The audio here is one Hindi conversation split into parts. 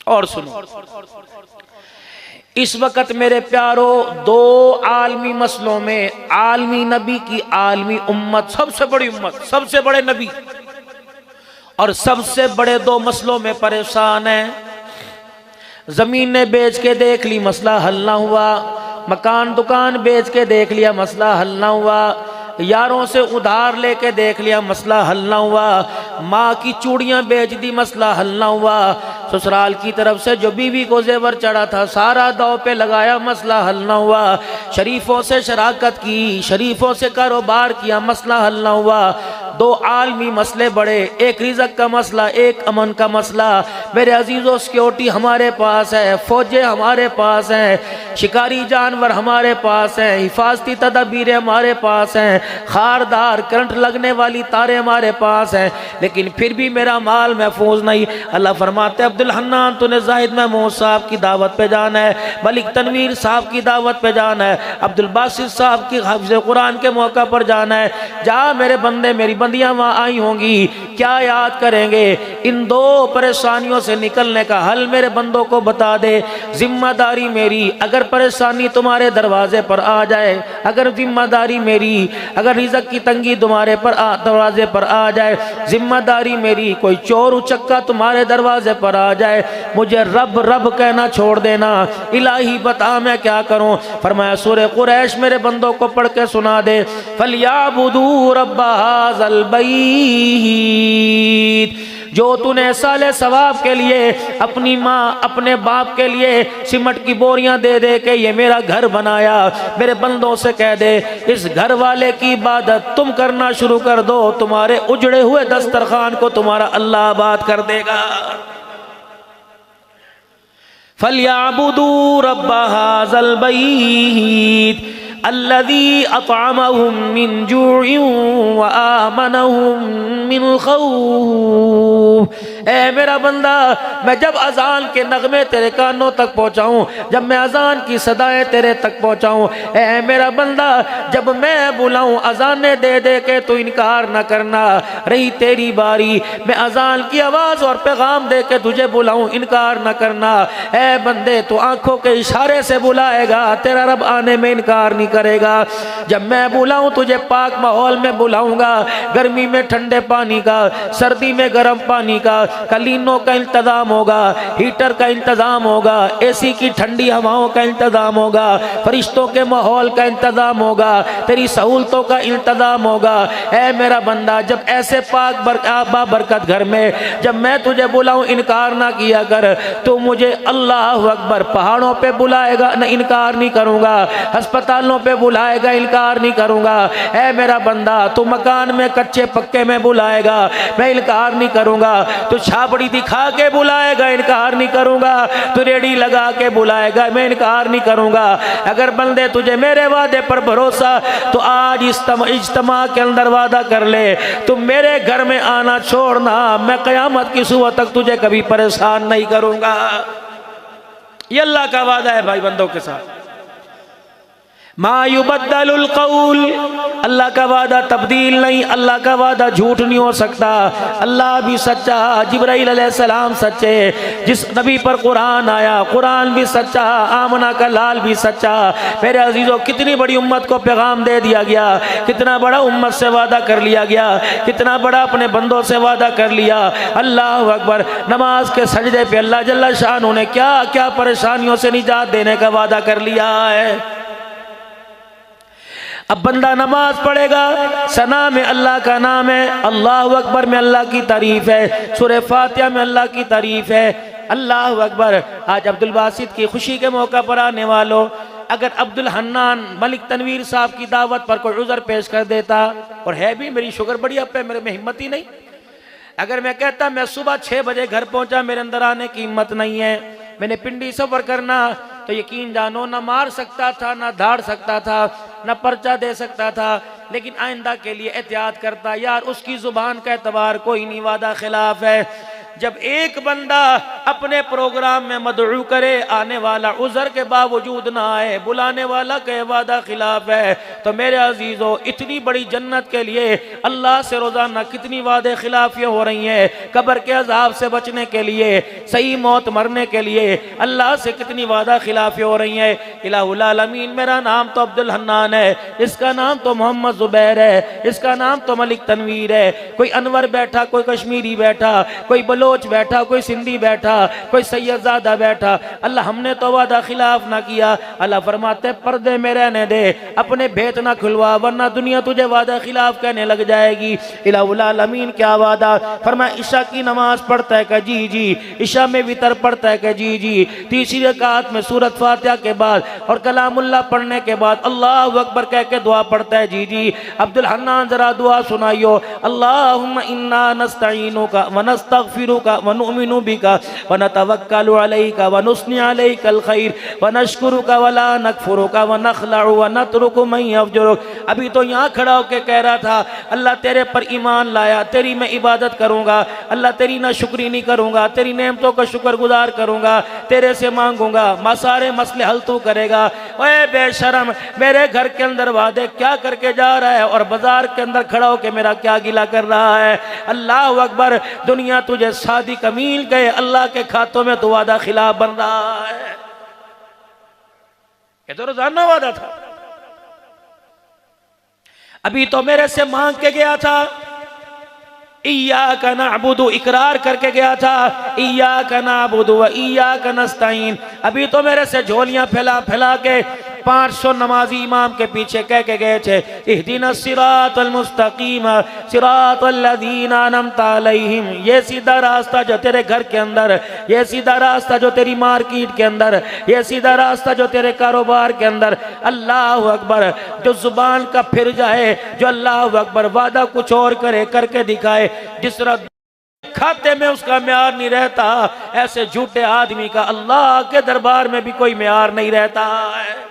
और सुनो, इस वक्त मेरे प्यारो दो आलमी मसलों में आलमी नबी की आलमी उम्मत, सबसे बड़ी उम्मत, सबसे बड़े नबी और सबसे बड़े दो मसलों में परेशान है। जमीन ने बेच के देख ली, मसला हल ना हुआ। मकान दुकान बेच के देख लिया, मसला हल ना हुआ। यारों से उधार लेके देख लिया, मसला हल ना हुआ। माँ की चूड़ियां बेच दी, मसला हल ना हुआ। ससुराल की तरफ से जो बीवी को जेवर चढ़ा था सारा दाव पे लगाया, मसला हल ना हुआ। शरीफों से शराकत की, शरीफों से कारोबार किया, मसला हल ना हुआ। दो आलमी मसले बड़े, एक रिज़्क़ का मसला, एक अमन का मसला। मेरे अजीज़ों, सिक्योरिटी हमारे पास है, फौजें हमारे पास हैं, शिकारी जानवर हमारे पास हैं, हिफाजती तदबीरें हमारे पास हैं, खारदार करंट लगने वाली तारें हमारे पास हैं, लेकिन फिर भी मेरा माल महफूज नहीं। अल्लाह फरमाते अब्दुल हन्नान, तूने जाहिद महमूद साहब की दावत पे जाना है, मलिक तनवीर साहब की दावत पे जाना है, अब्दुल बासित साहब की हाफिज़ कुरान के मौका पर जाना है। जा मेरे बंदे, मेरी बंदियां वहां आई होंगी, क्या याद करेंगे? इन दो परेशानियों से निकलने का हल मेरे बंदों को बता दे। जिम्मेदारी मेरी, अगर परेशानी तुम्हारे दरवाजे पर आ जाए, अगर जिम्मेदारी मेरी, अगर रिज़्क़ की तंगी तुम्हारे पर दरवाजे पर आ जाए, जिम्मेदारी मेरी, कोई चोर उचक्का तुम्हारे दरवाजे पर आ जाए, मुझे रब रब कहना छोड़ देना। इलाही बता मैं क्या करूं? फरमाया सूरह कुरैश मेरे बंदों को पढ़ के सुना दे। फलियाबुदू रब्बा हाज़ल बैत, जो तूने साले सवाब के लिए अपनी माँ अपने बाप के लिए सिमट की बोरियां दे दे के ये मेरा घर बनाया, मेरे बंदों से कह दे इस घर वाले की इबादत तुम करना शुरू कर दो, तुम्हारे उजड़े हुए दस्तरखान को तुम्हारा अल्लाह आबाद कर देगा। फलियाबुदू रब्बा हाज़ल बैत अल्लज़ी अतअमहुम मिन जूइन व आमनहुम मिन खौफ। ए मेरा बंदा, मैं जब अजान के नगमे तेरे कानों तक पहुँचाऊँ, जब मैं अजान की सदाएं तेरे तक पहुँचाऊँ, ए मेरा बंदा, जब मैं बुलाऊँ अजाने दे दे के तू इनकार न करना। रही तेरी बारी, मैं अजान की आवाज़ और पैगाम दे के तुझे बुलाऊँ, इनकार न करना। ए बंदे, तू आँखों के इशारे से बुलाएगा, तेरा रब आने में इनकार नहीं करेगा। जब मैं बुलाऊं तुझे पाक माहौल में बुलाऊंगा, गर्मी में ठंडे पानी का, सर्दी में गर्म पानी का, कलीनों का इंतजाम होगा, हीटर का इंतजाम होगा, एसी की ठंडी हवाओं का इंतजाम होगा, फरिश्तों के माहौल का इंतजाम होगा, तेरी सहूलतों का इंतजाम होगा। ऐ मेरा बंदा, जब ऐसे पाक बरकत घर में जब मैं तुझे बुलाऊं, इनकार ना किया कर। तू मुझे अल्लाह अकबर पहाड़ों पे बुलाएगा, न इनकार नहीं करूंगा, अस्पतालों पे बुलाएगा, इनकार नहीं करूंगा। ऐ मेरा बंदा, तू मकान में कच्चे पक्के में बुलाएगा, मैं इनकार नहीं करूंगा। तू छाबड़ी दिखा के बुलाएगा, इनकार नहीं करूंगा। तू रेडी लगा के बुलाएगा, मैं इनकार नहीं करूंगा। अगर बंदे तुझे मेरे वादे पर भरोसा, तो आज इज्तिमा के अंदर वादा कर ले, तुम मेरे घर में आना छोड़ना, मैं क़यामत की सुबह तक तुझे कभी परेशान नहीं करूंगा। ये अल्लाह का वादा है भाई बंदों के साथ। मा युबद्दलुल कौल, अल्लाह का वादा तब्दील नहीं, अल्लाह का वादा झूठ नहीं हो सकता। अल्लाह भी सच्चा, जिब्राइल अलैहिस्सलाम सच्चे, जिस नबी पर कुरान आया कुरान भी सच्चा, आमना का लाल भी सच्चा। मेरे अजीजों, कितनी बड़ी उम्मत को पैगाम दे दिया गया, कितना बड़ा उम्मत से वादा कर लिया गया, कितना बड़ा अपने बंदों से वादा कर लिया। अल्लाह अकबर। नमाज के सजदे पे अल्लाह जल्ला शान ने क्या क्या परेशानियों से निजात देने का वादा कर लिया है। अब बंदा नमाज पढ़ेगा, सना में अल्लाह का नाम है, अल्लाह अकबर में अल्लाह की तारीफ है, सूरह फातिहा में अल्लाह की तारीफ है। अल्लाह अकबर। आज अब्दुल बासित की खुशी के मौका पर आने वालों, अगर अब्दुल हन्नान मलिक तनवीर साहब की दावत पर कोई उज़र पेश कर देता, और है भी मेरी शुगर बड़ी अब पे मेरे में हिम्मत ही नहीं, अगर मैं कहता मैं सुबह 6 बजे घर पहुंचा, मेरे अंदर आने की हिम्मत नहीं है, मैंने पिंडी सफर करना, तो यकीन जानो ना मार सकता था, ना धाड़ सकता था, ना पर्चा दे सकता था, लेकिन आइंदा के लिए एहतियात करता, यार उसकी जुबान का एतबार कोई नहीं, वादा खिलाफ है। जब एक बंदा अपने प्रोग्राम में मदऊ करे, आने वाला उज़र के बावजूद ना आए, बुलाने वाला के वादा खिलाफ है, तो मेरे अजीजों इतनी बड़ी जन्नत के लिए अल्लाह से रोजाना कितनी वादे खिलाफियाँ हो रही हैं। कब्र के अजाब से बचने के लिए, सही मौत मरने के लिए अल्लाह से कितनी वादा खिलाफियाँ हो रही हैं। इलाहुल आलमीन, मेरा नाम तो अब्दुल हन्नान है, इसका नाम तो मोहम्मद जुबैर है, इसका नाम तो मलिक तनवीर है। कोई अनवर बैठा, कोई कश्मीरी बैठा, कोई बलोच बैठा, कोई सिंधी बैठा, कोई सैयदजादा बैठा। अल्लाह हमने तो वादा खिलाफ ना किया। अल्लाह फरमाते पर्दे में रहने दे, अपने भेद ना खुलवा, वरना दुनिया तुझे वादा खिलाफ कहने लग जाएगी। इलाहुल आलमीन क्या वादा फरमाया, ईशा की नमाज पढ़ता है क्या? जी जी। ईशा में वितर पढ़ता है क्या? जी जी। तीसरी रकात में सूरत फातिहा के बाद और कलामुल्लाह पढ़ने के बाद अल्लाहु अकबर कह के दुआ पढ़ता है। जी जी। अब्दुल हन्नान जरा दुआ सुनाइयो। अल्लाहुम्मा इन्ना नस्तईनुका व नस्तगफिरुका व नुमिनु बिका व नतवक्कलु अलैका व नुस्नी अलैकल खैर व नशकुरुका व ला नकफुरुका व नखलउ व नतरुकु मन यफजुरुक। अभी तो यहाँ खड़ा होकर कह रहा था अल्लाह तेरे पर ईमान लाया, तेरी मैं इबादत करूँगा, अल्लाह तेरी ना शुक्री नहीं करूँगा, तेरी नेमतों का शुक्रगुजार करूँगा, तेरे से मांगूंगा, सारे मसले हल तू करेगा। ओए बेशरम, मेरे घर के अंदर वादे क्या करके जा रहा है और बाजार के अंदर खड़ा होकर मेरा क्या गिला कर रहा है। अल्लाह अकबर, दुनिया तुझे शादी कमील गए, अल्लाह के खातों में तो वादा खिलाफ बन रहा है। ये तो रोजाना वादा था। अभी तो मेरे से मांग के गया था, इय्याका नअबुदु, इकरार करके गया था, इय्याका नअबुदु व इय्याका नस्तईन। अभी तो मेरे से झोलियां फैला फैला के 500 नमाजी इमाम के पीछे कह के गए थे, इहदिनस सिरातल मुस्तकीम सिरातल लज़ीना अनअमता अलैहिम। ये सीधा रास्ता जो तेरे घर के अंदर, ये सीधा रास्ता जो तेरी मार्केट के अंदर, ये सीधा रास्ता जो तेरे कारोबार के अंदर। अल्लाह अकबर, जो जुबान का फिर जाए, जो अल्लाह अकबर वादा कुछ और करे, करके दिखाए, जिस तरह खाते में उसका म्यार नहीं रहता, ऐसे झूठे आदमी का अल्लाह के दरबार में भी कोई म्यार नहीं रहता है।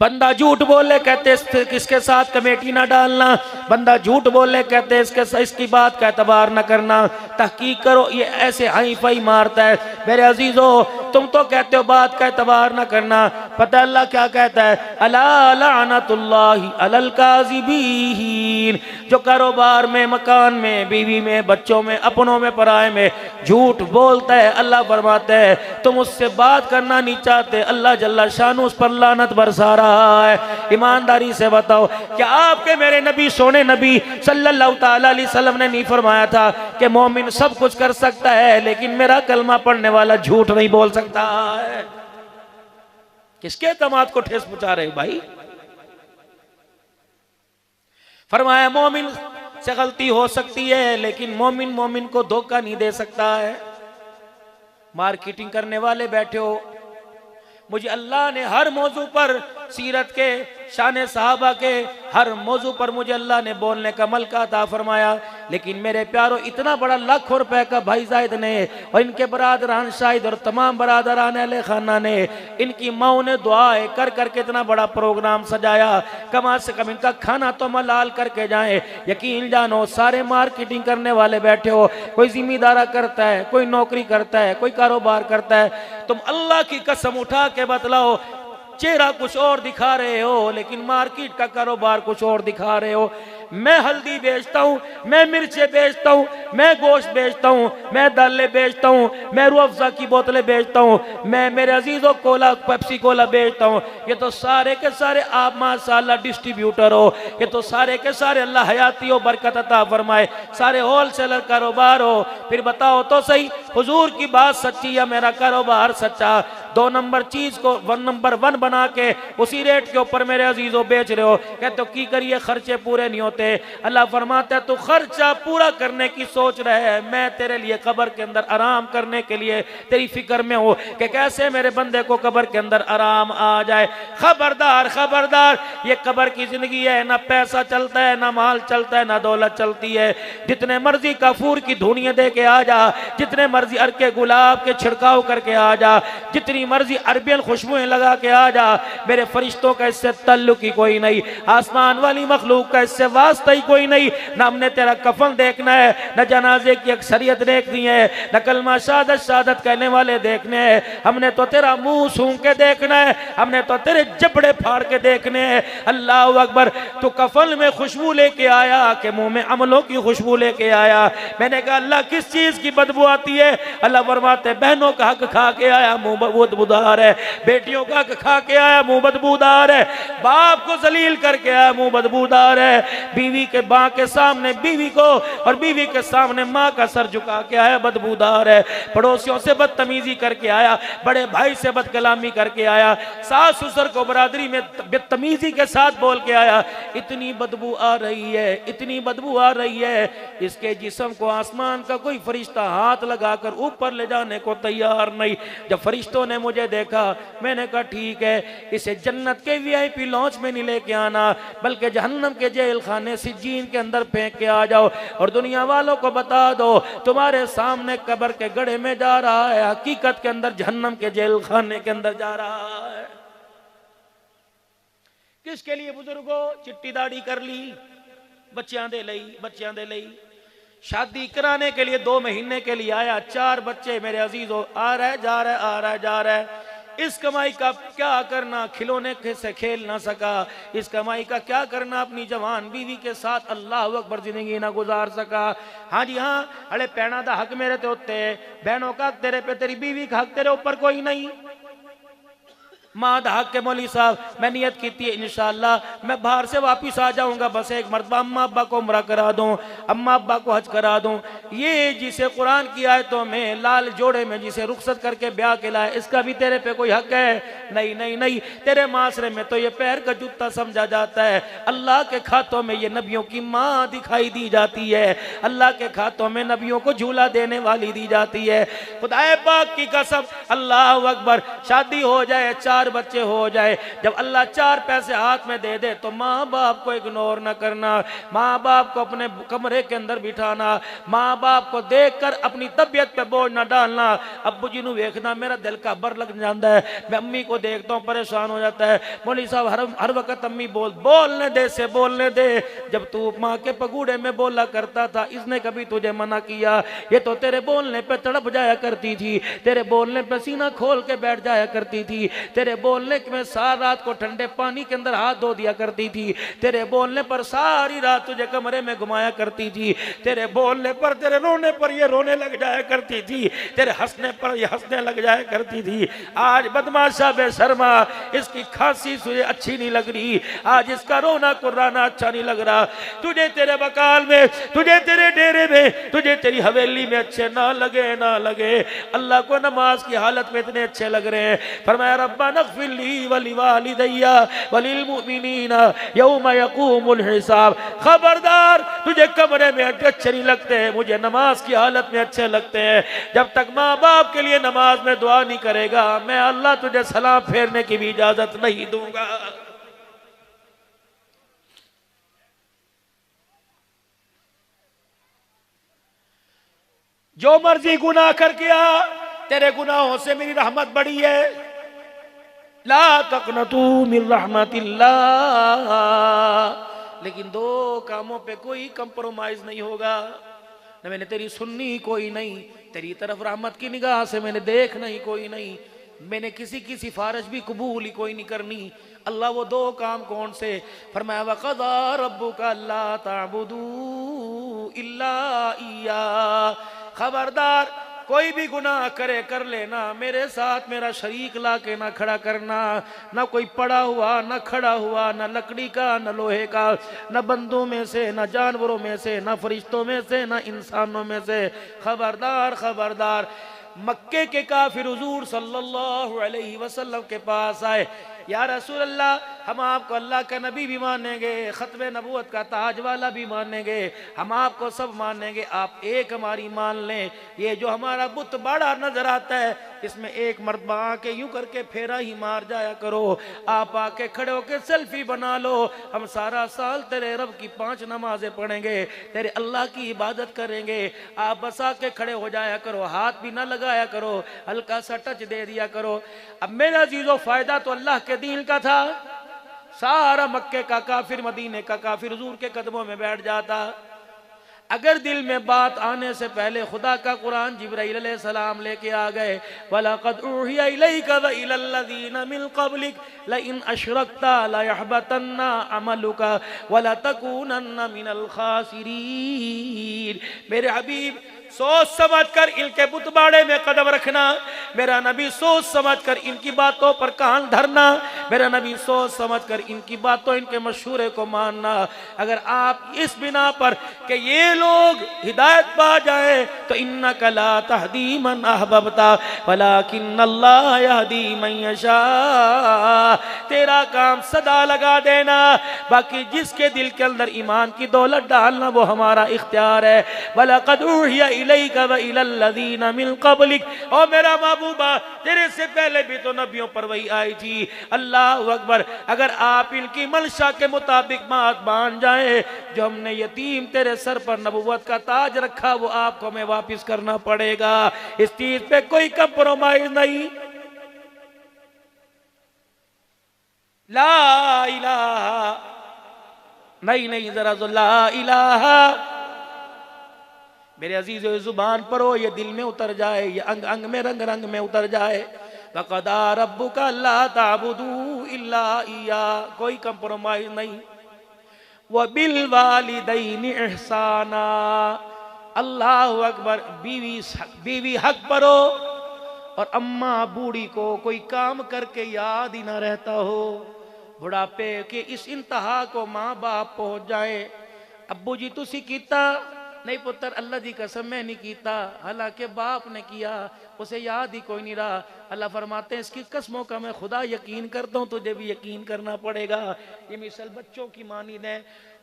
बंदा झूठ बोले कहते इसके साथ कमेटी ना डालना, बंदा झूठ बोले कहते इसकी बात का एतबार ना करना, तहकीक करो, ये ऐसे हाई फाई मारता है। मेरे अजीजों, तुम तो कहते हो बात का एतबार ना करना, पता अल्लाह क्या कहता है, अला लानतुल्लाहि अलल काज़िबीन। जो कारोबार में, मकान में, बीवी में, बच्चों में, अपनों में, पराए में झूठ बोलता है, अल्लाह फरमाता है तुम उससे बात करना नहीं चाहते, अल्लाह जल्ला शान उस पर लानत बरसा रहा है। ईमानदारी से बताओ, क्या आपके मेरे नबी, सोने नबी सल्लल्लाहु ताला अलैहि वसल्लम ने नहीं फरमाया था कि मोमिन सब कुछ कर सकता है लेकिन मेरा कलमा पढ़ने वाला झूठ नहीं बोल सकता है? किसके एतमाद को ठेस पहुंचा रहे भाई? फरमाया मोमिन से गलती हो सकती है लेकिन मोमिन मोमिन को धोखा नहीं दे सकता है। मार्केटिंग करने वाले बैठे हो, मुझे अल्लाह ने हर मौजू पर, सीरत के, शान सहाबा के हर मौजू पर मुझे अल्लाह ने बोलने का मलका अता फरमाया, लेकिन मेरे प्यारों इतना बड़ा लाखों रुपए का भाई जायद ने और इनके बरादरान शाहिद और तमाम बरादरान अहले खाना ने, इनकी माओ ने दुआएं कर करके इतना बड़ा प्रोग्राम सजाया। कम से कम इनका खाना तो मलाल करके जाए। यकीन जानो, सारे मार्केटिंग करने वाले बैठे हो, कोई जिम्मेदारा करता है, कोई नौकरी करता है, कोई कारोबार करता है, तुम अल्लाह की कसम उठा के बतलाओ, चेहरा कुछ और दिखा रहे हो लेकिन मार्केट का कारोबार कुछ और दिखा रहे हो। मैं हल्दी बेचता हूँ, मैं मिर्चें बेचता हूँ, मैं गोश्त बेचता हूँ, मैं दालें बेचता हूँ, मैं रूह अफ़ज़ा की बोतलें बेचता हूँ, मैं मेरे अजीज़ों कोला, पेप्सी कोला बेचता हूँ। ये तो सारे के सारे आप माशाअल्लाह डिस्ट्रीब्यूटर हो, ये तो सारे के सारे अल्लाह हयाती हो, बरकत अता फरमाए, सारे होलसेलर कारोबार हो। फिर बताओ तो सही, हुजूर की बात सच्ची या मेरा कारोबार सच्चा? 2 नंबर चीज को 1 नंबर 1 बना के उसी रेट के ऊपर मेरे अजीजों बेच रहे हो। कहते हो की करिए, खर्चे पूरे नहीं होते। अल्लाह फरमाता है तू खर्चा पूरा करने की सोच रहे है, मैं तेरे लिए कब्र के अंदर आराम करने के लिए तेरी फिक्र में हो कि कैसे मेरे बंदे को कब्र के अंदर आराम आ जाए। खबरदार खबरदार, ये कब्र की जिंदगी है, ना पैसा चलता है, ना माल चलता है, ना दौलत चलती है। जितने मर्जी काफूर की धुनिया दे के आ जा, जितने मर्जी अरके गुलाब के छिड़काव करके आ जा, जितनी मर्जी अरबियन खुशबुएं लगा के आ जा, मेरे फरिश्तों का इससे ताल्लुक ही कोई नहीं, आसमान वाली मखलूक का इससे वास्ता ही कोई नहीं। ना हमने तेरा कफन देखना है, न जनाजे की अक्सरियत देखनी है, न कलमा शहादत शहादत कहने वाले देखने हैं, हमने तो तेरा मुंह सूंघ के देखना है, हमने तो तेरे जबड़े फाड़ के देखने हैं। अल्लाह अकबर। तो कफन में खुशबू लेके आया कि मुंह में अमलों की खुशबू लेके आया। मैंने कहा अल्लाह किस चीज की बदबू आती है? अल्लाह फरमाते बहनों का हक खा के आया मुंह बदबूदार है, बेटियों का हक खा के आया मुंह बदबूदार है, बाप को जलील करके आया मुंह बदबूदार है, बीवी के मां के सामने बीवी को और बीवी के सामने मां का सर झुका के आया बदबूदार है, पड़ोसियों से बदतमीजी करके आया, बड़े भाई से बदकलामी करके आया, सास ससुर को बरादरी में बदतमीजी के साथ बोल के आया। इतनी बदबू आ रही है, इतनी बदबू आ रही है, इसके जिस्म को आसमान का कोई फरिश्ता हाथ लगाकर ऊपर ले जाने को तैयार नहीं। जब फरिश्तों ने मुझे देखा, मैंने कहा ठीक है, इसे जन्नत के वीआईपी लॉन्च में नहीं लेके आना, बल्कि जहन्नम के जेल खाने सिज्जीन के अंदर फेंक के आ जाओ और दुनिया वालों को बता दो तुम्हारे सामने कब्र के गड्ढे में जा रहा है, हकीकत के अंदर जहन्नम के जेल खाने के अंदर जा रहा है। किसके लिए बुजुर्गों? चिट्टी दाढ़ी कर ली, बच्चियां दे लई, बच्चियां दे लई, शादी कराने के लिए 2 महीने के लिए आया, 4 बच्चे मेरे अजीजों, आ रहा है जा रहा है, आ रहा है जा रहा है। इस कमाई का क्या करना? खिलौने से खेल ना सका, इस कमाई का क्या करना? अपनी जवान बीवी के साथ अल्लाह अकबर जिंदगी ना गुजार सका। हाँ जी हाँ, अरे पैना दा हक मेरे ते उत्ते, बहनों का हक तेरे पे, तेरी बीवी का हक तेरे ऊपर कोई नहीं। माँ हक के मौली साहब, मैं नियत की थी इंशाअल्लाह मैं बाहर से वापिस आ जाऊंगा, बस एक मरतबा अम्मा अब्बा को उम्रा करा दूं, अम्मा अब्बा को हज करा दूं। ये जिसे कुरान की आयतों में लाल जोड़े में जिसे रुखसत करके ब्याह के लाए, इसका भी तेरे पे कोई हक है? नहीं नहीं नहीं, तेरे माशरे में तो ये पैर का जूता समझा जाता है। अल्लाह के खातों में ये नबियों की माँ दिखाई दी जाती है, अल्लाह के खातों में नबियों को झूला देने वाली दी जाती है। खुदाए पाक की कसम, अल्लाह अकबर, शादी हो जाए, 4 बच्चे हो जाए, जब अल्लाह 4 पैसे हाथ में दे दे तो माँ बाप को इग्नोर ना करना, माँ बाप को अपने कमरे के अंदर बिठाना, माँ बाप को देखकर अपनी तबीयत पे बोझ ना डालना। अब्बू जी नू देखना मेरा दिल का बर लग जाता है, मैं अम्मी को देखता हूँ परेशान हो जाता है। मौली साहब हर वक्त अम्मी बोलने दे से बोलने दे, जब तू माँ के पगूड़े में बोला करता था इसने कभी तुझे मना किया? ये तो तेरे बोलने पे तड़प जाया करती थी, तेरे बोलने पे सीना खोल के बैठ जाया करती थी, तेरे बोलने में सारी रात को ठंडे पानी के अंदर हाथ धो दिया करती थी, तेरे बोलने पर सारी रात तुझे कमरे में घुमाया करती थी, तेरे बोलने पर, तेरे रोने पर ये रोने लग जाया करती थी, तेरे हंसने पर ये हंसने लग जाया करती थी। आज बदमाशा बेशर्मा, इसकी खांसी तुझे अच्छी नहीं लग रही, आज इसका रोना कुर्राना अच्छा नहीं लग रहा, तुझे तेरे बकाल में, तुझे तेरे डेरे में, तुझे तेरी हवेली में अच्छे ना लगे, ना लगे। अल्लाह को नमाज की हालत में इतने अच्छे लग रहे हैं। फरमाया रब्बाना इग़फिर ली वलिवालिदैया वलिलमुमिनीना यौम यक़ूमुल हिसाब। खबरदार, तुझे कमरे में अच्छे नहीं लगते हैं, मुझे नमाज की हालत में अच्छे लगते हैं। जब तक माँ बाप के लिए नमाज में दुआ नहीं करेगा, मैं अल्लाह तुझे सलाम फेरने की भी इजाजत नहीं दूंगा। जो मर्जी गुनाह कर किया, तेरे गुनाहों से मेरी रहमत बड़ी है। ला तक़नतू मिन रहमतिल्लाह। लेकिन 2 कामों पे कोई कंप्रोमाइज नहीं होगा। न मैंने तेरी सुननी कोई नहीं, तेरी तरफ रहमत की निगाह से मैंने देखना ही कोई नहीं, मैंने किसी की सिफारिश भी कबूल ही कोई नहीं करनी। अल्लाह वो 2 काम कौन से? फरमाया वक़ज़ा रब्बुका अल्ला ताबुदू इल्ला इय्या। खबरदार, कोई भी गुनाह करे कर लेना, मेरे साथ मेरा शरीक ला के ना खड़ा करना, ना कोई पड़ा हुआ ना खड़ा हुआ, ना लकड़ी का ना लोहे का, ना बंदों में से ना जानवरों में से, ना फरिश्तों में से ना इंसानों में से। खबरदार खबरदार। मक्के के काफिर हुजूर सल्लल्लाहु अलैहि वसल्लम के पास आए, या रसूल अल्लाह, हम आपको अल्लाह का नबी भी मानेंगे, ख़त्म नबूवत का ताज वाला भी मानेंगे, हम आपको सब मानेंगे, आप एक हमारी मान लें। ये जो हमारा बुत बड़ा नजर आता है, इसमें एक मर्तबा आके यूं करके फेरा ही मार जाया करो। आप आके खड़े होके सेल्फी बना लो, हम सारा साल तेरे रब की 5 नमाजें पढ़ेंगे, तेरे अल्लाह की इबादत करेंगे। आप बस आके खड़े हो जाया करो, हाथ भी ना लगाया करो, हल्का सा टच दे दिया करो। अब मेरा अजीजों, फायदा तो अल्लाह के दीन का था। सारा मक्के का काफिर, मदीने का काफिर हुजूर के कदमों में बैठ जाता। अगर दिल में बात आने से पहले खुदा का कुरान जिब्राइल अलैहिस्सलाम लेके आ गए, वलक़द उहिया इलैका व इलल्लज़ीना मिन क़ब्लिक लइन अशरकता लयहबतन्ना अमलुका वलतकूनन्ना मिनल खासिरीन। मेरे हबीब, सोच समझ कर इनके बुतबाड़े में कदम रखना। मेरा नबी, सोच समझ कर इनकी बातों पर कान धरना। मेरा नबी, सोच समझ कर इनकी बातों, इनके मशूरे को मानना। अगर आप इस बिना पर कि ये लोग हिदायत पा जाए तो इन्नका ला तहदी मन अहबबता वलाकिन्नल्लाह यहदी मन यशा, तेरा काम सदा लगा देना, बाकी जिसके दिल के अंदर ईमान की दौलत डालना वो हमारा इख्तियार है। वलक़द उहिया इलैका व इलल्लज़ीना मिन क़ब्लिक, और मेरा महबूबा, तेरे से पहले भी तो नबियों पर वही आई थी। अल्लाह अकबर। अगर आप इनकी मंशा के मुताबिक बात मान जाए, जो हमने यतीम तेरे सर पर नबुव्वत का ताज रखा वो आपको हमें वापिस करना पड़ेगा। इस चीज पे कोई कंप्रोमाइज नहीं। ला इलाहा, नहीं जरा जो ला इलाहा मेरे अजीज जुबान पर हो, ये दिल में उतर जाए, ये अंग अंग में, रंग रंग में उतर जाए। वक़दा रब्बुका अल्ला ताबुदू इल्ला इय्या, कोई कंप्रोमाइज नहीं। व बिल वालिदैनि इहसाना, अल्लाहु अकबर। बीवी हक पर हो और अम्मा बूढ़ी को कोई काम करके याद ही ना रहता हो, बुढ़ापे के इस इंतहा को माँ बाप पहुंच जाए, अब्बू जी तुसी कीता नहीं पुत्र, अल्लाह जी कसम मैं नहीं कीता, हालांकि बाप ने किया, उसे याद ही कोई नहीं रहा। अल्लाह फरमाते हैं इसकी कसमों का मैं खुदा यकीन करता हूँ, तुझे भी यकीन करना पड़ेगा। ये मिसल बच्चों की मानी है।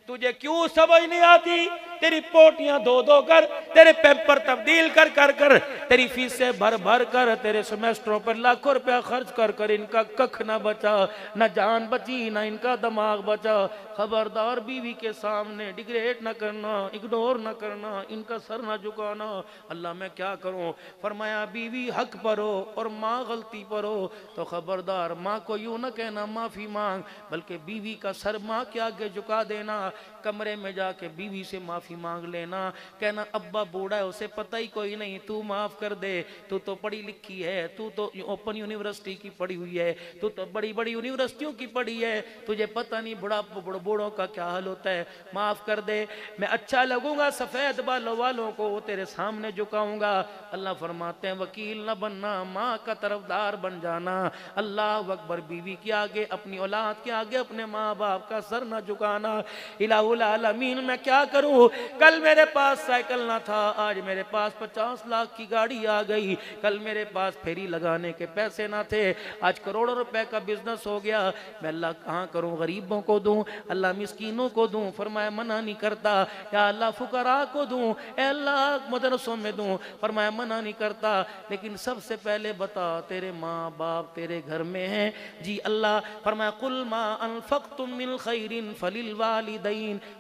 तुझे क्यों समझ नहीं आती? तेरी पोटियां धो धो कर, तेरे पेपर तब्दील कर कर कर, तेरी फीसें भर भर कर, तेरे सेमेस्टरों पर लाखों रुपया खर्च कर कर इनका कख ना बचा, न जान बची ना इनका दिमाग बचा। खबरदार बीवी के सामने डिग्रेड न करना, इग्नोर न करना, इनका सर न झुकाना। अल्लाह मैं क्या करूं? फरमाया बीवी हक पर हो और माँ गलती पर हो तो खबरदार माँ को यूं न कहना माफी मांग, बल्कि बीवी का सर माँ के आगे झुका देना। कमरे में जाके बीवी से माफी मांग लेना, कहना अब्बा बूढ़ा है, उसे पता ही कोई नहीं, तू माफ कर दे, तू तो पढ़ी लिखी है, तू तो ओपन यूनिवर्सिटी की पढ़ी हुई है, तू तो बड़ी बड़ी यूनिवर्सिटियों की पढ़ी है, तुझे पता नहीं बूढ़ों का क्या हाल होता है, माफ कर दे। मैं अच्छा लगूंगा सफेद बालों वालों को तेरे सामने झुकाऊंगा। अल्लाह फरमाते हैं वकील न बनना, माँ का तरफदार बन जाना। अल्लाह अकबर। बीवी के आगे, अपनी औलाद के आगे अपने माँ बाप का सर न झुकाना। इलाहुल आलमीन मैं क्या करूं? कल मेरे पास साइकिल ना था, आज मेरे पास 50 लाख की गाड़ी आ गई। कल मेरे पास फेरी लगाने के पैसे ना थे, आज करोड़ों रुपए का बिजनेस हो गया। मैं अल्लाह कहाँ करूं? गरीबों को दूं, अल्लाह मिस्कीनों को दूं, फरमाया मना नहीं करता। या अल्लाह फुकरा को दूं, अल्लाह मदरसों में दूं, फरमाया मना नहीं करता। लेकिन सबसे पहले बता तेरे माँ बाप तेरे घर में हैं? जी अल्लाह। फरमाया कुल मा अनफक़्तुम मिन खैरिन फलिल वालिदैन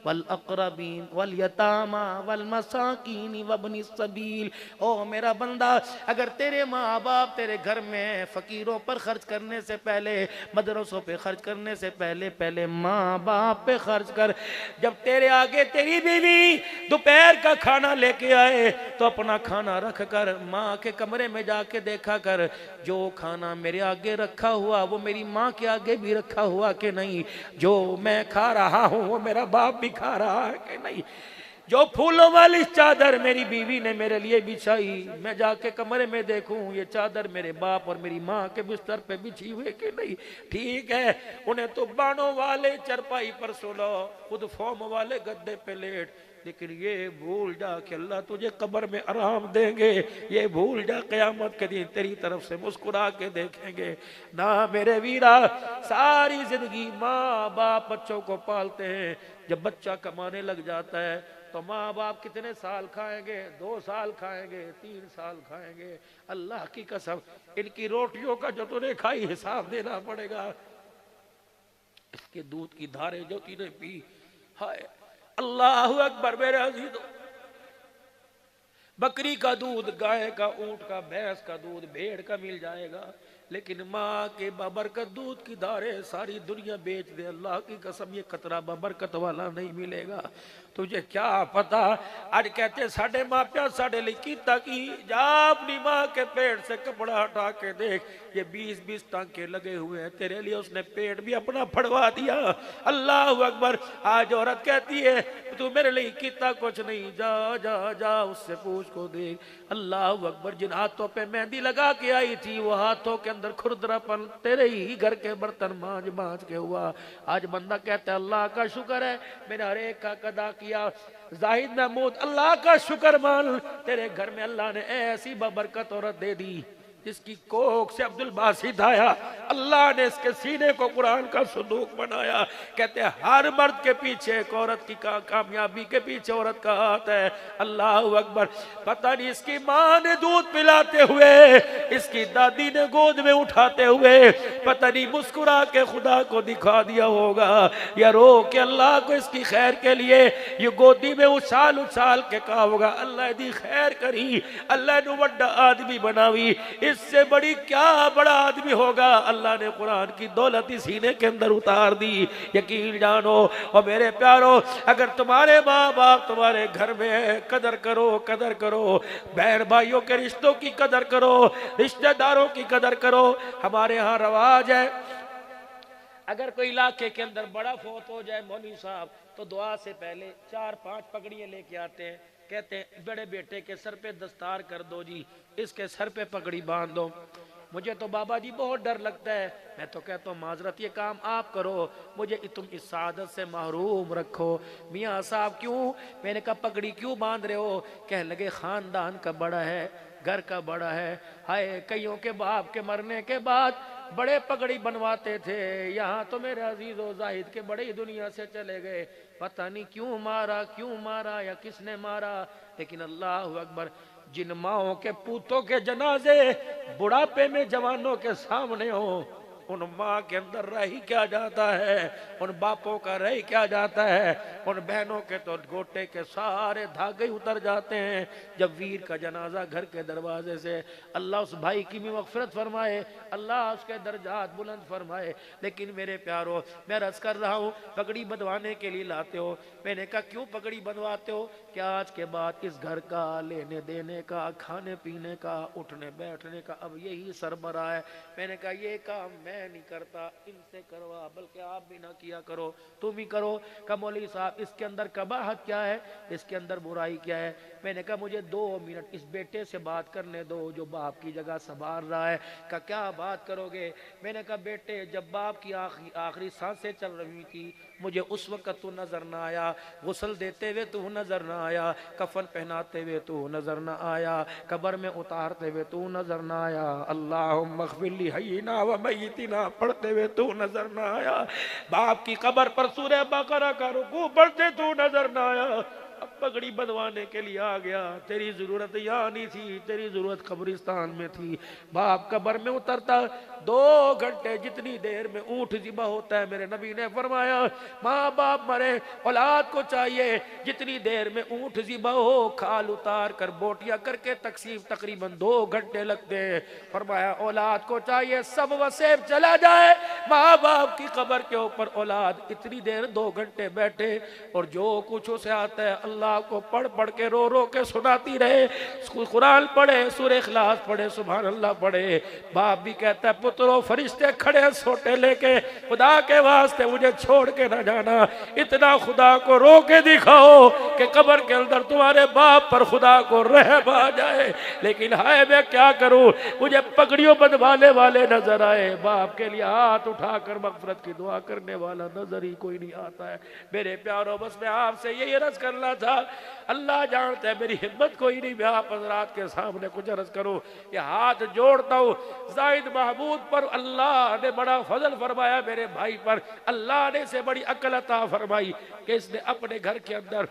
वल अक़रबीन वल यतामा वल मसाकीन वब्नि सबील। ओ मेरा बंदा, अगर तेरे माँ बाप तेरे घर में, फकीरों पर खर्च करने से पहले, मदरसों पे खर्च करने से पहले पहले माँ बाप पे खर्च कर। जब तेरे आगे तेरी बीवी दोपहर का खाना लेके आए तो अपना खाना रख कर माँ के कमरे में जाके देखा कर, जो खाना मेरे आगे रखा हुआ वो मेरी माँ के आगे भी रखा हुआ कि नहीं, जो मैं खा रहा हूँ वो मेरा बाप भी खा रहा है कि नहीं, जो फूलों वाली चादर मेरी बीवी ने मेरे लिए बिछाई मैं जाके कमरे में देखूं ये चादर मेरे बाप और मेरी माँ के बिस्तर पे बिछी हुई कि नहीं। ठीक है, उन्हें तो बाणों वाले चरपाई पर सोलो, खुद फॉर्म वाले गद्दे पे लेट, लेकिन ये भूल जा कि अल्लाह तुझे कब्र में आराम देंगे, ये भूल जा क़यामत के दिन तेरी तरफ से मुस्कुरा के देखेंगे। ना मेरे वीरा, सारी जिंदगी माँ बाप बच्चों को पालते हैं, जब बच्चा कमाने लग जाता है तो माँ बाप कितने साल खाएंगे? 2 साल खाएंगे, 3 साल खाएंगे। अल्लाह की कसम, इनकी रोटियों का जो तूने खाई हिसाब देना पड़ेगा। इसके दूध की धारे जो तूने पी, हाय अल्लाह अकबर मेरे अजीजों, बकरी का दूध, गाय का, ऊंट का, भैंस का दूध, भेड़ का मिल जाएगा, लेकिन माँ के बबरकत दूध की धारे सारी दुनिया बेच दे, अल्लाह की कसम ये कतरा बबरकत वाला नहीं मिलेगा। तुझे क्या पता, आज कहते साढ़े मापिया साढ़े लिए कीता की, जा अपनी माँ के पेट से कपड़ा हटा के देख, ये 20-20 टांके लगे हुए हैं, तेरे लिए उसने पेट भी अपना फड़वा दिया। अल्लाह अकबर। आज औरत कहती है तू मेरे लिए कीता कुछ नहीं, जा जा जा उससे पूछ को देख। अल्लाह अकबर। जिन हाथों पे मेहंदी लगा के आई थी वो हाथों के अंदर खुरदरापन तेरे ही घर के बर्तन मांझ मांझ के हुआ। आज बंदा कहता है अल्लाह का शुक्र है मैंने हर एक का कदा किया। जाहिद महमूद, अल्लाह का शुक्र मान, तेरे घर में अल्लाह ने ऐसी बबरकत औरत दे दी जिसकी कोख से अब्दुल बासित आया, अल्लाह ने इसके सीने को कुरान का सुंदूक बनाया। कहते हैं हर मर्द के पीछे एक औरत की कामयाबी के पीछे औरत का हाथ है। अल्लाह अकबर। पता नहीं इसकी माँ ने दूध पिलाते हुए, इसकी दादी ने गोद में उठाते हुए, पता नहीं मुस्कुरा के खुदा को दिखा दिया होगा या रो के अल्लाह को इसकी खैर के लिए ये गोदी में उछाल उछाल के कहा होगा अल्लाह दी खैर करी, अल्लाह ने बड़ा आदमी बनावी, इससे बड़ी क्या बड़ा आदमी होगा। अल्लाह ने कुरान की दौलत सीने के अंदर उतार दी। यकीन जानो और मेरे प्यारो, अगर तुम्हारे माँ बाप तुम्हारे घर में है, कदर करो, कदर करो। बहन भाइयों के रिश्तों की कदर करो, रिश्तेदारों की कदर करो। हमारे यहाँ रवाज है, अगर कोई इलाके के अंदर बड़ा फौत हो जाए मौलवी साहब, तो दुआ से पहले 4-5 पगड़ियाँ लेके आते हैं। कहते हैं बड़े बेटे के सर पे दस्तार कर दो जी, इसके सर पे पगड़ी बांध दो। मुझे तो बाबा जी बहुत डर लगता है, मैं तो कहता हूँ माजरत ये काम आप करो, मुझे तुम इस सादत से महरूम रखो। मियाँ साहब क्यों? मैंने कहा पगड़ी क्यों बांध रहे हो? कहने लगे खानदान का बड़ा है, घर का बड़ा है। हाय कईयों के बाप के मरने के बाद बड़े पगड़ी बनवाते थे, यहाँ तो मेरे अजीजो जाहिद के बड़े ही दुनिया से चले गए। पता नहीं क्यों मारा या किसने मारा, लेकिन अल्लाह अकबर। जिन माओं के पूतों के जनाजे बुढ़ापे में जवानों के सामने हो, उन माँ के अंदर रह ही क्या जाता है, उन बापों का रह क्या जाता है, उन बहनों के तो गोटे के सारे धागे उतर जाते हैं जब वीर का जनाजा घर के दरवाजे से। अल्लाह उस भाई की भी मग़फ़िरत फरमाए, अल्लाह उसके दर्जात बुलंद फरमाए। लेकिन मेरे प्यारो, मैं रस कर रहा हूँ, पगड़ी बंधवाने के लिए लाते हो। मैंने कहा क्यों पगड़ी बंधवाते हो? क्या आज के बाद इस घर का लेने देने का, खाने पीने का, उठने बैठने का अब यही सरबराह है। मैंने कहा ये काम मैं नहीं करता, इनसे करवा, बल्कि आप भी ना किया करो, तुम ही करो। का मौलवी साहब इसके अंदर कबाहत क्या है, इसके अंदर बुराई क्या है? मैंने कहा मुझे 2 मिनट इस बेटे से बात करने दो जो बाप की जगह संभाल रहा है। का क्या बात करोगे? मैंने कहा बेटे जब बाप की आखिरी सांसें चल रही थी मुझे उस वक्त तू नजर ना आया, गुस्ल देते हुए तू नजर ना आया, कफन पहनाते हुए तू नजर ना आया, कब्र में उतारते हुए तू नजर ना आया, अल्लाहुम्मा अग़फ़िरली हय्यिना व मय्यितिना पढ़ते हुए तू नजर ना आया, बाप की कब्र पर सूरह बकरा का रुकू पढ़ते तू नजर ना आया। अब पगड़ी बंधवाने के लिए आ गया, तेरी जरूरत यहाँ नहीं थी, तेरी जरूरत कब्रिस्तान में थी। बाप कब्र में उतरता 2 घंटे जितनी देर में ऊंट ज़िबा होता है, मेरे नबी ने फरमाया माँ बाप मरे औलाद को चाहिए जितनी देर में ऊंट ज़िबा हो, खाल उतार कर बोटियां करके तकसीम तकरीबन 2 घंटे लगते हैं। फरमाया औलाद को चाहिए सब वसेब चला जाए, माँ बाप की कब्र के ऊपर औलाद इतनी देर 2 घंटे बैठे और जो कुछ उसे आता है अल्लाह को पढ़ पढ़ के रो रो के सुनाती रहे। कुरान पढ़े, सूरह इखलास पढ़े, सुभान अल्लाह पढ़े। बाप भी कहता है पुत्रो फरिश्ते खड़े सोटे लेके, खुदा के वास्ते मुझे छोड़ के ना जाना, इतना खुदा को रो के दिखाओ कि कब्र के अंदर तुम्हारे बाप पर खुदा को रहम आ जाए। लेकिन हाय मैं क्या करूं, मुझे पगड़ियों बंधवाने वाले नजर आए, बाप के लिए हाथ उठाकर मग़फ़िरत की दुआ करने वाला नजर ही कोई नहीं आता है। मेरे प्यारो बस मैं आपसे यही अर्ज़ करना था, अल्लाह जानता है मेरी हिम्मत कोई नहीं, मैं आप हजरात के सामने कुछ अर्ज करूं। ये हाथ जोड़ता हूं जाहिद महमूद पर, अल्लाह ने बड़ा फजल फरमाया मेरे भाई पर। अल्लाह ने से बड़ी अक्ल अता फरमाई कि इसने अपने घर के अंदर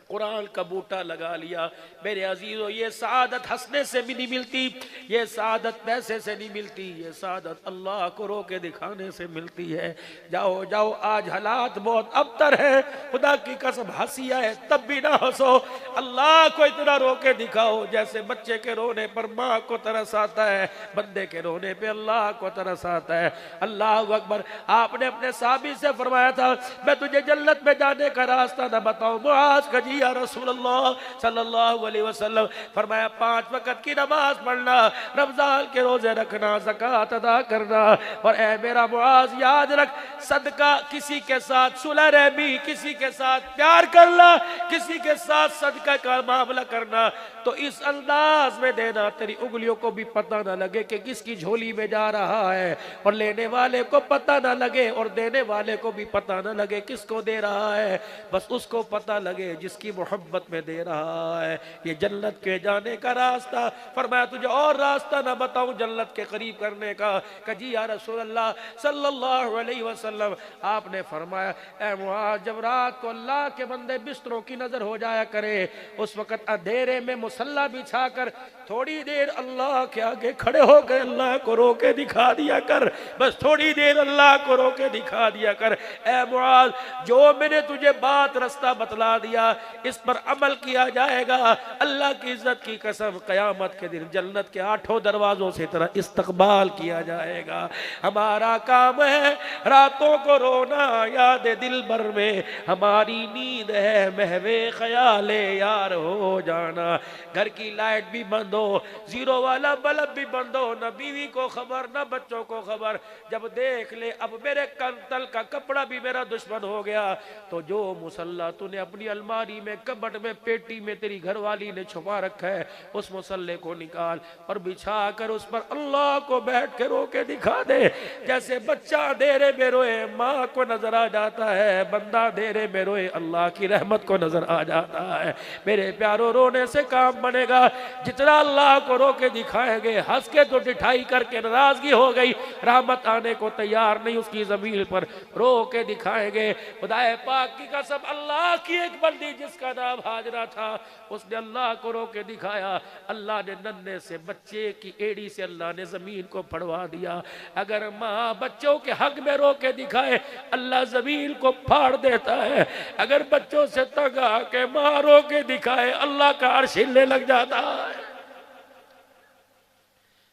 कुरान का बूटा लगा लिया। मेरे अजीजों, ये सादत हंसने से भी नहीं मिलती, ये सादत पैसे से नहीं मिलती, ये सादत अल्लाह को रोके दिखाने से मिलती है। जाओ जाओ, आज हालात बहुत अबतर है, खुदा की कसम हंसी आए तब भी ना हंसो, अल्लाह को इतना रोके दिखाओ जैसे बच्चे के रोने पर माँ को तरस आता है, बंदे के रोने पे अल्लाह को तरस आता है। अल्लाह अकबर। आपने अपने साहबी से फरमाया था मैं तुझे जन्नत में जाने का रास्ता ना बताऊं, मुआज़ का जी या रसूलल्लाह सल्लल्लाहु अलैहि वसल्लम। फरमाया 5 वक्त की नमाज पढ़ना, रमजान के रोजे रखना, ज़कात अदा करना, और ए मेरा मुआज़ याद रख सदका किसी के साथ सुलह रहमी, किसी के साथ प्यार करना, किसी के साथ सदका का मामला करना तो इस अंदाज में देना तेरी उंगलियों को भी पता ना लगे कि किसकी झोली में जा रहा है, और लेने वाले को पता ना लगे और देने वाले को भी पता ना लगे किसको दे रहा है, बस उसको पता लगे जिसकी मोहब्बत में दे रहा है। ये जन्नत के जाने का रास्ता। फरमाया तुझे और रास्ता ना बताऊं जन्नत के करीब करने का? कजी या रसूल अल्लाह सल्लल्लाहु अलैहि वसल्लम। आपने फरमाया ए मुआज़, जब रात को अल्लाह के बंदे बिस्तरों की नजर हो जाया करे, उस वक्त अंधेरे में मुसल्ला बिछा कर थोड़ी देर अल्लाह के आगे खड़े होकर अल्लाह को रोके दिखा दिया कर, बस थोड़ी देर अल्लाह को रोके दिखा दिया कर। ए मुआज़, जो मैंने तुझे बात रास्ता बतला दिया इस पर अमल किया जाएगा, अल्लाह की इज्जत की कसम कयामत के दिन जन्नत के 8 दरवाजों से तरह इस्तकबाल किया जाएगा। हमारा काम है रातों को रोना याद दिल भर में, हमारी नींद है महवे ख्याले यार हो जाना। घर की लाइट भी बंद हो, जीरो वाला बल्ब भी बंद हो, न बीवी को खबर न बच्चों को खबर, जब देख ले अब मेरे कंतल का कपड़ा भी मेरा दुश्मन हो गया, तो जो मुसल्ला तूने अपनी अलमारी में कबट में पेटी में तेरी घरवाली ने छुपा रखा है उस मुसल्ले को निकाल और बिछा कर उस पर अल्लाह को बैठ के रो के दिखा दे। जैसे बच्चा अंधेरे में रोए माँ को नजर आ जाता है, बंदा अंधेरे में रोए अल्लाह की रहमत को नजर आ जाता है। मेरे प्यारो, रोने से काम बनेगा, जितना अल्लाह को रो के दिखाएंगे, हंस के तो डिठाई करके नाराजगी हो गई, रहमत आने को तैयार नहीं उसकी जमीन पर, रो के दिखाएंगे। खुदाए पाक की कसम, अल्लाह की एक बंदी जिसका नाम हाजरा था, उसने अल्लाह को रो के दिखाया, अल्लाह ने नन्हे से बच्चे की एड़ी से अल्लाह ने जमीन को फड़वा दिया। अगर माँ बच्चों के हक में रो के दिखाए अल्लाह जमीन को फाड़ देता है, अगर बच्चों से तंग आके माँ रो के दिखाए अल्लाह का अर्श हिलने लग जाता है।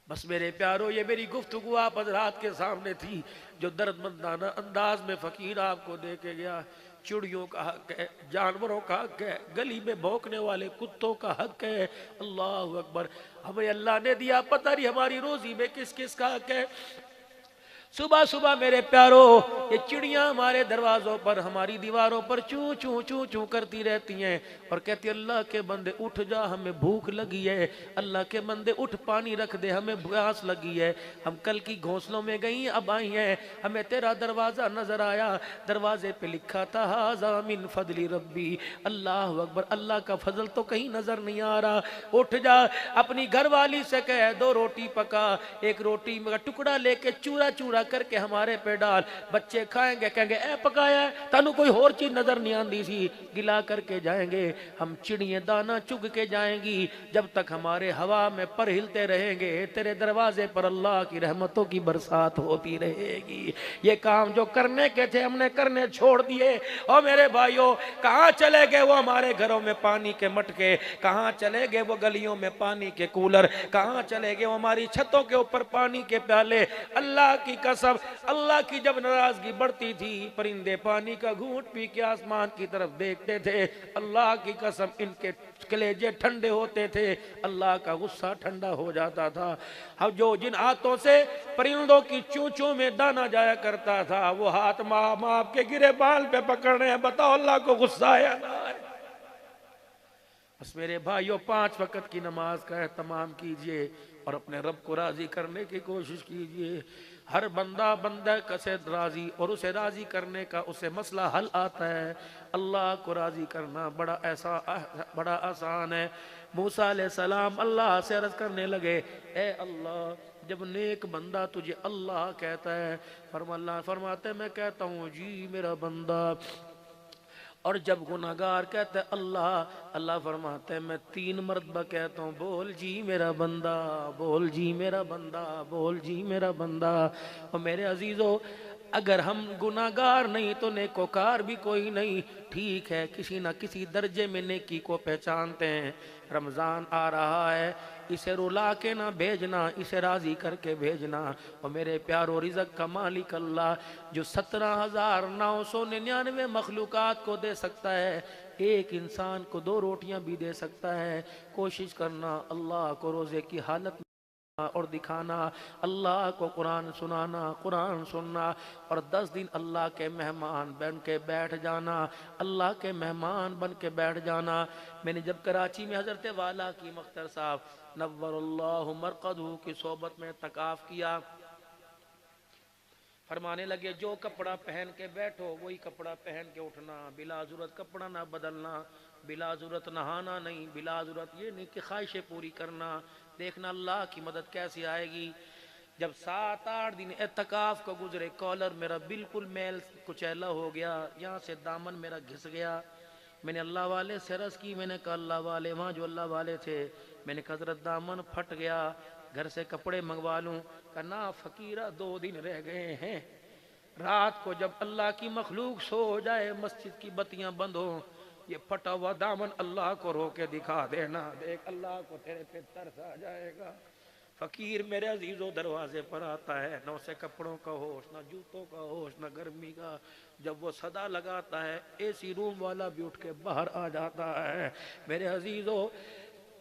बस मेरे प्यारो, ये मेरी गुफ्तगू आप हजरात के सामने थी, जो दर्दमंदाना अंदाज में फकीर आपको दे के गया। चिड़ियों का हक है, जानवरों का हक है, गली में भौंकने वाले कुत्तों का हक है। अल्लाह अकबर। हमें अल्लाह ने दिया, पता नहीं हमारी रोजी में किस किस का हक है। सुबह सुबह मेरे प्यारो, ये चिड़ियां हमारे दरवाजों पर, हमारी दीवारों पर चू चू चू चू करती रहती हैं और कहती अल्लाह के बंदे उठ जा, हमें भूख लगी है, अल्लाह के बंदे उठ पानी रख दे, हमें प्यास लगी है, हम कल की घोंसलों में गई अब आई हैं, हमें तेरा दरवाज़ा नजर आया, दरवाजे पे लिखा था हाज़ा मिन फजली रब्बी। अल्लाह अकबर, अल्लाह का फजल तो कहीं नजर नहीं आ रहा। उठ जा, अपनी घरवाली से कह 2 रोटी पका, एक रोटी का टुकड़ा लेके चूरा चूरा करके हमारे पे डाल, बच्चे खाएंगे, कहेंगे ए पकाया है, तानू कोई और चीज नजर नहीं आती सी, गिला करके जाएंगे। हम चिड़ियां दाना चुग के जाएंगी, जब तक हमारे हवा में पर हिलते रहेंगे तेरे दरवाजे पर अल्लाह की रहमतों की बरसात होती रहेगी। ये काम जो करने के थे हमने करने छोड़ दिए। और मेरे भाइयों, कहाँ चले गए वो हमारे घरों में पानी के मटके, कहाँ चले गए वो गलियों में पानी के कूलर, कहाँ चले गए वो हमारी छतों के ऊपर पानी के प्याले। अल्लाह की कसम, अल्लाह की जब नाराजगी बढ़ती थी परिंदे पानी का घूंट पी के आसमान की तरफ देखते थे। अल्लाह की कसम, इनके कलेजे ठंडे होते थे, अल्लाह का गुस्सा ठंडा हो जाता था। अब जो जिन हाथों से परिंदों की चूचों में दाना जाया करता था, वो हाथ माँ आपके गिरे बाल पे पकड़ने हैं, बताओ अल्लाह को गुस्सा है ना? बस मेरे भाइयों, 5 वक्त की नमाज का एहतमाम कीजिए और अपने रब को राजी करने की कोशिश कीजिए। हर बंदा बंदा कसे राजी और उसे राजी करने का उसे मसला हल आता है। अल्लाह को राजी करना बड़ा आसान है। मूसा अलैहिस्सलाम अल्लाह से अर्ज करने लगे, ए अल्लाह, जब नेक बंदा तुझे अल्लाह कहता है, फरमाते मैं कहता हूँ जी मेरा बंदा, और जब गुनाहगार कहते हैं अल्लाह, अल्लाह फरमाते हैं मैं 3 मरतबा कहता हूँ बोल जी मेरा बंदा, बोल जी मेरा बंदा, बोल जी मेरा बंदा। और मेरे अजीज़ों, अगर हम गुनाहगार नहीं तो नेकोकार भी कोई नहीं। ठीक है, किसी ना किसी दर्जे में नेकी को पहचानते हैं। रमज़ान आ रहा है, इसे रुला के ना भेजना, इसे राज़ी करके भेजना। और मेरे प्यारो, रिज़्क़ का मालिक अल्लाह जो 17,999 मखलूक़ात को दे सकता है, एक इंसान को 2 रोटियां भी दे सकता है। कोशिश करना अल्लाह को रोज़े की हालत और दिखाना, अल्लाह को कुरान सुनाना, कुरान सुनना, और 10 दिन अल्लाह के मेहमान बन के बैठ जाना, अल्लाह के मेहमान बन के बैठ जाना। मैंने जब कराची में हज़रत वाला की मख्तर साहब नव्वरुल्लाहु मरक़दहू की सोबत में तकाफ किया, फरमाने लगे जो कपड़ा पहन के बैठो वही कपड़ा पहन के उठना, बिला ज़रूरत कपड़ा ना बदलना, बिला ज़रूरत नहाना नहीं, बिला ज़रूरत ये नहीं कि ख्वाहिशें पूरी करना। देखना अल्लाह की मदद कैसी आएगी। जब 7-8 दिन एतकाफ को गुजरे, कॉलर मेरा बिल्कुल मैल कुचैला हो गया, यहाँ से दामन मेरा घिस गया। मैंने अल्लाह वाले से रस की, मैंने कहा अल्लाह वाले, वहाँ जो अल्लाह वाले थे, मैंने कहा हज़रत दामन फट गया, घर से कपड़े मंगवा लूँ। कहा ना फ़कीरा, 2 दिन रह गए हैं। रात को जब अल्लाह की मखलूक सो जाए, मस्जिद की बत्तियां बंद हो, ये फटा हुआ दामन अल्लाह को रो के दिखा देना, देख अल्लाह को तेरे पे तरस आ जाएगा। फकीर मेरे अजीजों दरवाजे पर आता है, न उसे कपड़ों का होश, न जूतों का होश, न गर्मी का। जब वो सदा लगाता है, एसी रूम वाला भी उठ के बाहर आ जाता है। मेरे अजीजों,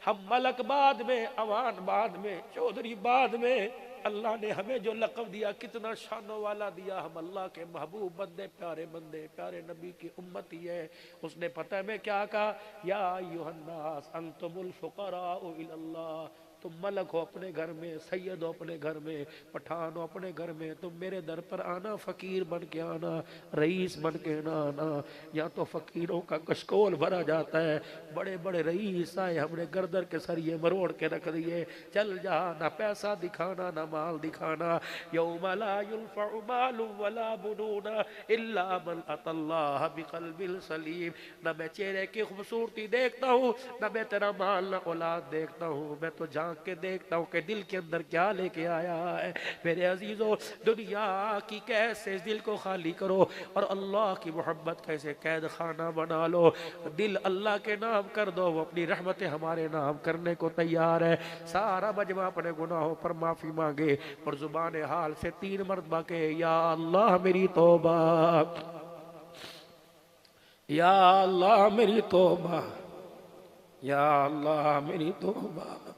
हम मलक बाद में, अवान बाद में, चौधरी बाद में, अल्लाह ने हमें जो लक़ब दिया कितना शानों वाला दिया। हम अल्लाह के महबूब बंदे, प्यारे नबी की उम्मती है। उसने पता है मैं क्या कहा, या अय्युहन्नास अंतुमुल फुक़राउ इलल्लाह, तुम मलक हो अपने घर में, सैयद हो अपने घर में, पठान हो अपने घर में, तुम मेरे दर पर आना, फ़कीर बन के आना, रईस बन के ना आना। या तो फ़कीरों का कशकोल भरा जाता है, बड़े बड़े रईस आए, हमने गर्दर के सरिये मरोड़ के रख दिए, चल जा, ना पैसा दिखाना ना माल दिखाना। यौम ला युनफ़उ मालुन वला बनुन इल्ला मन अतल्लाह बिक़ल्बिन सलीम। ना मैं चेहरे की खूबसूरती देखता हूँ, ना मैं तेरा माल ना औलाद देखता हूँ, मैं तो के देखता हूँ कि दिल के अंदर क्या लेके आया है। मेरे अजीजों, दुनिया की कैसे दिल को खाली करो और अल्लाह की मोहब्बत कैसे कैद खाना बना लो। दिल अल्लाह के नाम कर दो, वो अपनी रहमतें हमारे नाम करने को तैयार है। सारा मजमा अपने गुनाहों पर माफी मांगे और जुबान हाल से 3 मरतबा के, या अल्लाह मेरी तौबा, या अल्लाह मेरी तौबा, या अल्लाह मेरी तौबा।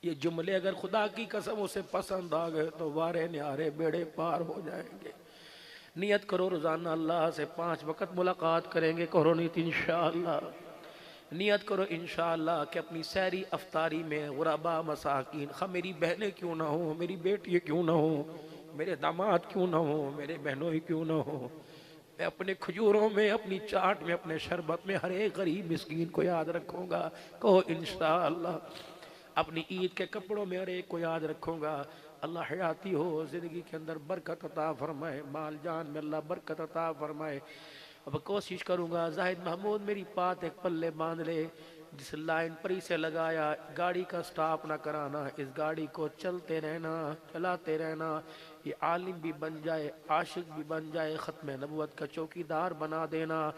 ये जुमले अगर खुदा की कसम उसे पसंद आ गए तो वारे न्यारे बेड़े पार हो जाएंगे। नियत करो रोज़ाना अल्लाह से 5 वक़्त मुलाकात करेंगे, करो नीत इंशाअल्लाह। नियत करो इंशाअल्लाह कि अपनी सहरी अफ्तारी में गुरबा मसाकीन, मेरी बहनें क्यों ना हो, मेरी बेटियाँ क्यों ना हो, मेरे दामाद क्यों ना हो, मेरे बहनों ही क्यों ना हो, मैं अपने खजूरों में, अपनी चाट में, अपने शरबत में हर एक गरीब मिस्कीन को याद रखूँगा। कहो इंशाअल्लाह। अपनी ईद के कपड़ों में हर एक को याद रखूँगा। अल्लाह हयाती हो, ज़िंदगी के अंदर बरकत अता फरमाए, माल जान में अल्लाह बरकत अता फरमाए। अब कोशिश करूँगा जाहिद महमूद मेरी बात एक पल्ले बांध ले। जिस लाइन पर इसे लगाया, गाड़ी का स्टॉप ना कराना, इस गाड़ी को चलते रहना, चलाते रहना। ये आलिम भी बन जाए, आशिक भी बन जाए, ख़त्म नबुव्वत का चौकीदार बना देना।